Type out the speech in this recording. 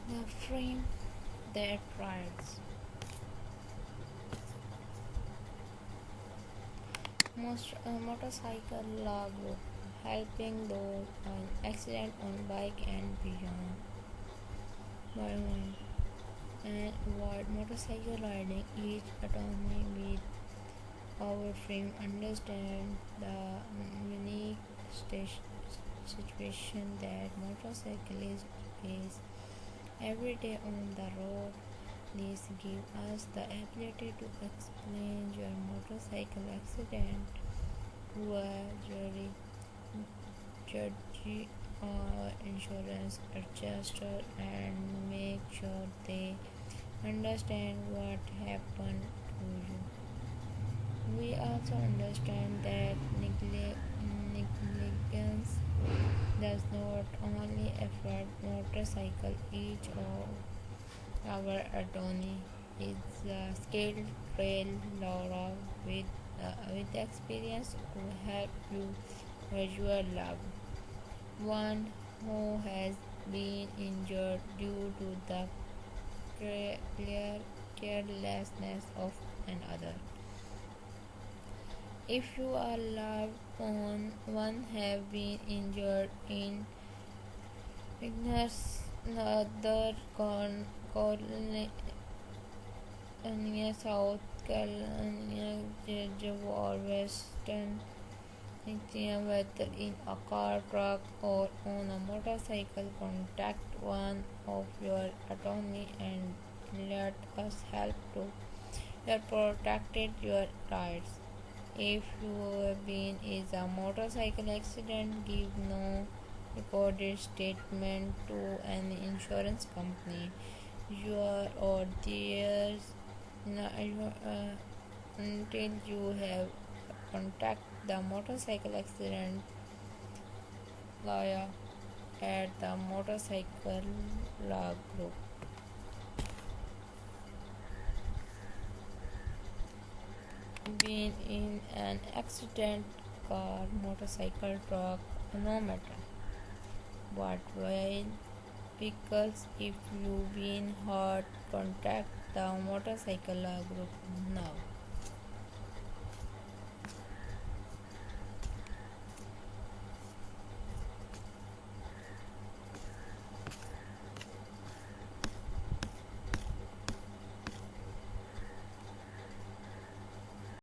The frame that rides. Most motorcycle law group helping those on accident on bike and beyond. Beyond. And avoid motorcycle riding each autonomy with our frame understand the unique situation that motorcyclists face every day on the road. This gives us the ability to explain your motorcycle accident to a jury, judge, or insurance adjuster and make sure they understand what happened to you. We also understand that negligence does not only affect motorcycle. Each of our attorney is a skilled trainer with experience to help you with your loved one who has been injured due to the clear carelessness of another. If you are loved one have been injured in ignorance, other Carolina, South Carolina, Georgia, or Western Virginia, whether in a car, truck, or on a motorcycle, contact one of your attorney and let us help to your protected your rights. If you have been in a motorcycle accident, give no recorded statement to an insurance company. Your or theirs until you have contact the motorcycle accident lawyer at the motorcycle law group. Been in an accident, car, motorcycle, truck, no matter what while vehicles, if you been hurt, contact the motorcycle law group now.